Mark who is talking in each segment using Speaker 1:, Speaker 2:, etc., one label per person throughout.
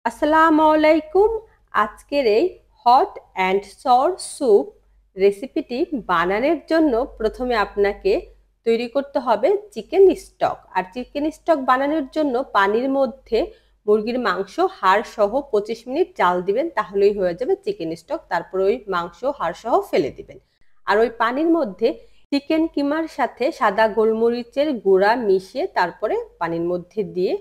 Speaker 1: আসসালামু আলাইকুম। আজকের এই হট অ্যান্ড সর স্যুপ রেসিপিটি বানানোর জন্য প্রথমে আপনাকে তৈরি করতে হবে চিকেন স্টক। আর চিকেন স্টক বানানোর জন্য পানির মধ্যে মুরগির মাংস হাড় সহ ২৫ মিনিট জাল দিবেন, তাহলেই হয়ে যাবে চিকেন স্টক। তারপর ওই মাংস হাড় সহ ফেলে দিবেন। আর ওই পানির মধ্যে চিকেন কিমার সাথে সাদা গোলমরিচের গুঁড়া মিশিয়ে তারপরে পানির মধ্যে দিয়ে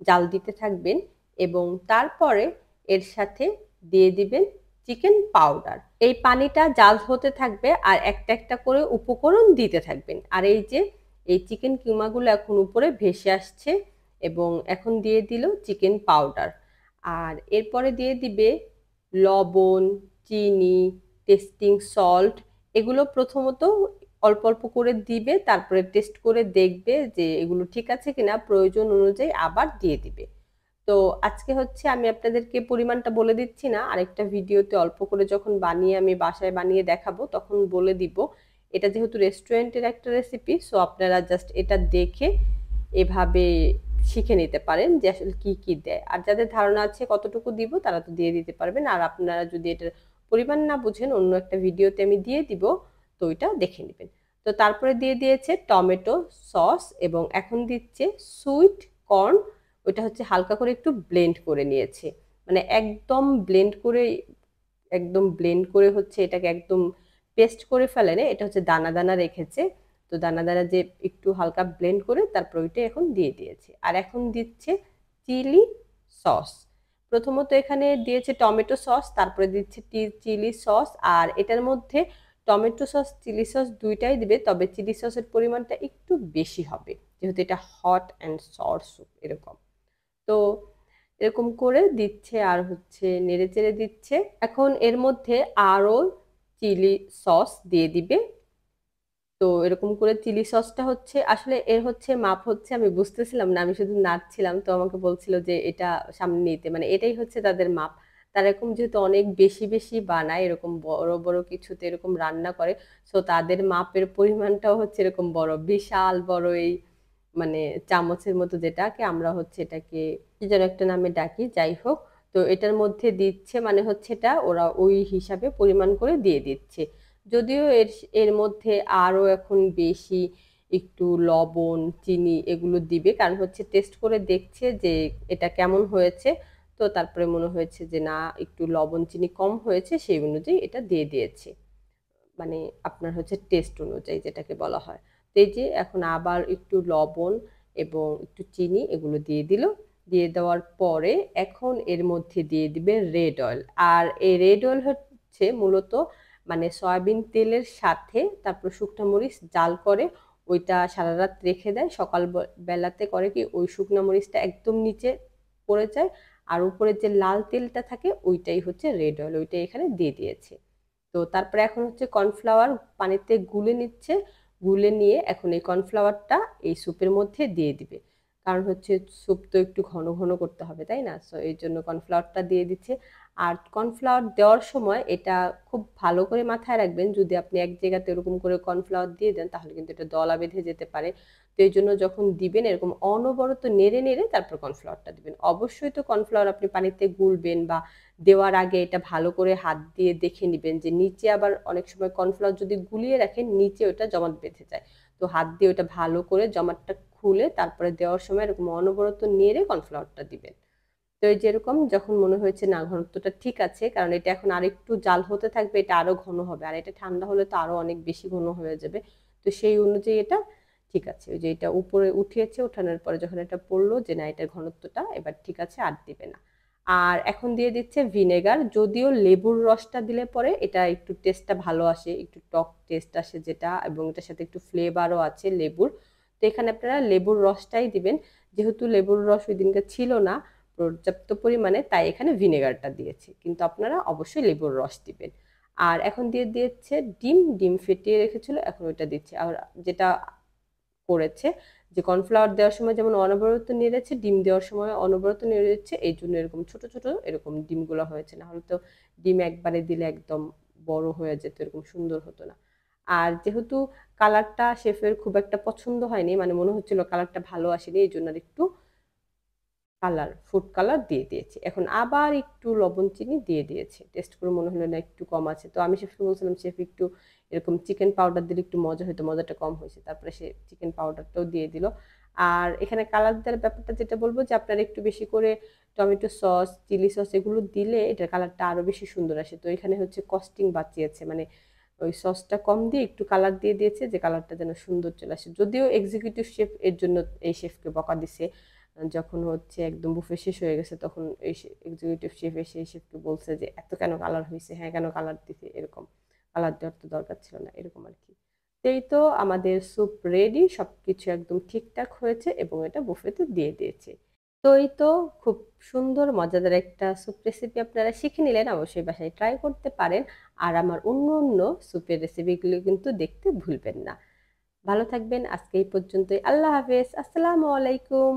Speaker 1: জাল দিতে থাকবেন এবং তারপরে এর সাথে দিয়ে দিবেন চিকেন পাউডার। এই পানিটা জাল হতে থাকবে আর একটা একটা করে উপকরণ দিতে থাকবেন। আর এই যে এই চিকেন কিমাগুলো এখন উপরে ভেসে আসছে এবং এখন দিয়ে দিল চিকেন পাউডার। আর এরপরে দিয়ে দিবে লবণ, চিনি, টেস্টিং সল্ট। এগুলো প্রথমত অল্প অল্প করে দিবে, তারপরে টেস্ট করে দেখবে যে এগুলো ঠিক আছে কিনা, প্রয়োজন অনুযায়ী আবার দিয়ে দিবে। তো আজকে হচ্ছে আমি আপনাদেরকে পরিমাণটা বলে দিচ্ছি না, আরেকটা ভিডিওতে অল্প করে যখন বানিয়ে আমি বাসায় বানিয়ে দেখাবো তখন বলে দিব। এটা যেহেতু রেস্টুরেন্টের একটা রেসিপি, সো আপনারা জাস্ট এটা দেখে এভাবে শিখে নিতে পারেন যে আসলে কি কি দেয়। আর যাদের ধারণা আছে কতটুকু দিব তারা তো দিয়ে দিতে পারবেন। আর আপনারা যদি এটার পরিমাণ না বুঝেন, অন্য একটা ভিডিওতে আমি দিয়ে দিব, তো ওইটা দেখে নেবেন। তো তারপরে দিয়ে দিয়েছে টমেটো সস এবং এখন দিচ্ছে সুইট কর্ন। ওইটা হচ্ছে হালকা করে একটু ব্লেন্ড করে নিয়েছে, মানে একদম ব্লেন্ড করে হচ্ছে এটাকে একদম পেস্ট করে ফেলে না, এটা হচ্ছে দানা দানা রেখেছে। তো দানা দানা যে একটু হালকা ব্লেন্ড করে তারপর ওইটা এখন দিয়ে দিয়েছে। আর এখন দিচ্ছে চিলি সস। প্রথমত এখানে দিয়েছে টমেটো সস, তারপরে দিচ্ছে চিলি সস। আর এটার মধ্যে টমেটো সস চিলি সস দুইটাই দিবে, তবে চিলি সসের পরিমাণটা একটু বেশি হবে যেহেতু এটা হট অ্যান্ড সর স্যুপ এরকম। তো এরকম করে দিচ্ছে আর হচ্ছে নেড়ে চেড়ে দিচ্ছে। এখন এর মধ্যে আরো চিলি সস দিয়ে দিবে। তো এরকম করে চিলি সসটা হচ্ছে আসলে এর হচ্ছে মাপ হচ্ছে আমি বুঝতেছিলাম না, আমি শুধু নাড়ছিলাম। তো আমাকে বলছিল যে এটা সামনে নিতে, মানে এটাই হচ্ছে তাদের মাপ। তারা এরকম যেহেতু অনেক বেশি বেশি বানায়, এরকম বড় বড় কিছুতে এরকম রান্না করে, সো তাদের মাপের পরিমাণটাও হচ্ছে এরকম বড়, বিশাল বড়। এই মানে চামচের মতো, যেটাকে আমরা হচ্ছে এটাকে কি যেন একটা নামে ডাকি, যাই হোক। তো এটার মধ্যে দিচ্ছে মানে হচ্ছে এটা ওরা ওই হিসাবে পরিমাণ করে দিয়ে দিচ্ছে। যদিও এর এর মধ্যে আরো এখন বেশি একটু লবণ চিনি এগুলো দিবে, কারণ হচ্ছে টেস্ট করে দেখছে যে এটা কেমন হয়েছে। তো তারপরে মনে হয়েছে যে না, একটু লবণ চিনি কম হয়েছে, সেই অনুযায়ী এটা দিয়ে দিয়েছে। মানে আপনার হচ্ছে টেস্ট অনুযায়ী যেটাকে বলা হয়। তো এই যে এখন আবার একটু লবণ এবং একটু চিনি এগুলো দিয়ে দিল। দিয়ে দেওয়ার পরে এখন এর মধ্যে দিয়ে দিবে রেড অয়েল। আর এই রেড অয়েল হচ্ছে মূলত মানে সয়াবিন তেলের সাথে তারপর শুকনো মরিচ জাল করে ওইটা সারা রাত রেখে দেয়, সকাল বেলাতে করে কি ওই শুকনো মরিচটা একদম নিচে পড়ে যায়, আর উপরে যে লাল তেলটা থাকে ওইটাই হচ্ছে রেড অয়েল, ওইটাই এখানে দিয়ে দিয়েছে। তো তারপরে এখন হচ্ছে কর্নফ্লাওয়ার পানিতে গুলে নিচ্ছে। গুলে নিয়ে এখন এই কর্নফ্লাওয়ারটা এই স্যুপের মধ্যে দিয়ে দিবে, কারণ হচ্ছে স্যুপ তো একটু ঘন ঘন করতে হবে, তাই না? সো এই জন্য কর্নফ্লাওয়ারটা দিয়ে দিচ্ছে। আর কর্নফ্লাওয়ার দেওয়ার সময় এটা খুব ভালো করে মাথায় রাখবেন, যদি আপনি এক জায়গাতে এরকম করে কর্নফ্লাওয়ার দিয়ে দেন তাহলে কিন্তু এটা দলা বেঁধে যেতে পারে। তো এই জন্য যখন দিবেন এরকম অনবরত নেড়ে নেড়ে তারপর কর্নফ্লাওয়ারটা দিবেন। অবশ্যই তো কর্নফ্লাওয়ার আপনি পানিতে গুলবেন বা দেওয়ার আগে এটা ভালো করে হাত দিয়ে দেখে নিবেন যে নিচে, আবার অনেক সময় কর্নফ্লাওয়ার যদি গুলিয়ে রাখেন নিচে ওটা জমাট বেঁধে যায়। তো হাত দিয়ে ওটা ভালো করে জমাটটা খুলে তারপরে দেওয়ার সময় এরকম অনবরত নেড়ে কর্নফ্লাওয়ারটা দিবেন। তো এই যেরকম যখন মনে হয়েছে না ঘনত্বটা ঠিক আছে, কারণ এটা এখন আরেকটু জাল হতে থাকবে, এটা আরো ঘন হবে, আর এটা ঠান্ডা হলে তো আরো অনেক বেশি ঘন হয়ে যাবে। তো সেই অনুযায়ী এটা ঠিক আছে। ওই যে এটা উপরে উঠিয়েছে, ওঠানোর পরে যখন এটা পড়লো যে না এটার ঘনত্বটা এবার ঠিক আছে, আর দিবে না। আর এখন দিয়ে দিচ্ছে ভিনেগার। যদিও লেবুর রসটা দিলে পরে এটা একটু টেস্টটা ভালো আসে, একটু টক টেস্ট আসে যেটা, এবং এটার সাথে একটু ফ্লেভারও আছে লেবুর। তো এখানে আপনারা লেবুর রসটাই দিবেন। যেহেতু লেবুর রস ওই দিনকে ছিল না পর্যাপ্ত পরিমাণে, তাই এখানে ভিনেগারটা দিয়েছি, কিন্তু আপনারা অবশ্যই লেবুর রস দিবেন। আর এখন দিয়ে দিচ্ছে ডিম। ডিম ফেটিয়ে রেখেছিল, এখন ওইটা দিচ্ছে। আর যেটা করেছে যে কর্নফ্লাওয়ার দেওয়ার সময় যেমন অনবরত নেড়েছে, ডিম দেওয়ার সময় অনবরত নেড়েছে, এই জন্য এরকম ছোট ছোট এরকম ডিমগুলো হয়েছে। না হলে তো ডিম একবারে দিলে একদম বড় হয়ে যেত, এরকম সুন্দর হতো না। আর যেহেতু কালারটা শেফের খুব একটা পছন্দ হয়নি, মানে মনে হচ্ছিল কালারটা ভালো আসেনি, এই জন্য আর একটু কালার, ফুড কালার দিয়ে দিয়েছি। এখন আবার একটু লবণ চিনি দিয়ে দিয়েছি। টেস্ট করে মনে হলো না একটু কম আছে। তো আমি শেফকে বলছিলাম, "শেফ একটু এরকম চিকেন পাউডার দিলে একটু মজা হইতো, মজাটা কম হইছে।" তারপরে সে চিকেন পাউডারটাও দিয়ে দিল। আর এখানে কালার দেওয়ার ব্যাপারটা যেটা বলব যে আপনারা একটু বেশি করে টমেটো সস, চিলি সস এগুলো দিলে এটার কালারটা আরো বেশি সুন্দর আসে। তো এখানে হচ্ছে কস্টিং বাঁচিয়েছে। মানে ওই সসটা কম দিয়ে একটু কালার দিয়ে দিয়েছে যে কালারটা যেন সুন্দর চলে আসে। যদিও এক্সিকিউটিভ শেফ এর জন্য এই শেফকে বকা দিছে। যখন হচ্ছে একদম বুফে শেষ হয়ে গেছে তখন এই এক্সিকিউটিভ শেফ এসে এই শেফকে বলছে যে, "এত কেন কালার হইছে? হ্যাঁ, কেন কালার দিছে?" এরকম। কালার দেওয়ার তো দরকার ছিল না। এরকম আরকি। তো এই তো আমাদের স্যুপ রেডি। সবকিছু একদম ঠিকঠাক হয়েছে এবং এটা বুফেতে দিয়ে দিয়েছি। তো এই তো খুব সুন্দর মজাদার একটা স্যুপ রেসিপি আপনারা শিখে নিলেন। অবশ্যই বাসায় ট্রাই করতে পারেন। আর আমার অন্য স্যুপের রেসিপিগুলো কিন্তু দেখতে ভুলবেন না। ভালো থাকবেন। আজকে এই পর্যন্তই। আল্লাহ হাফেজ। আসসালামু আলাইকুম।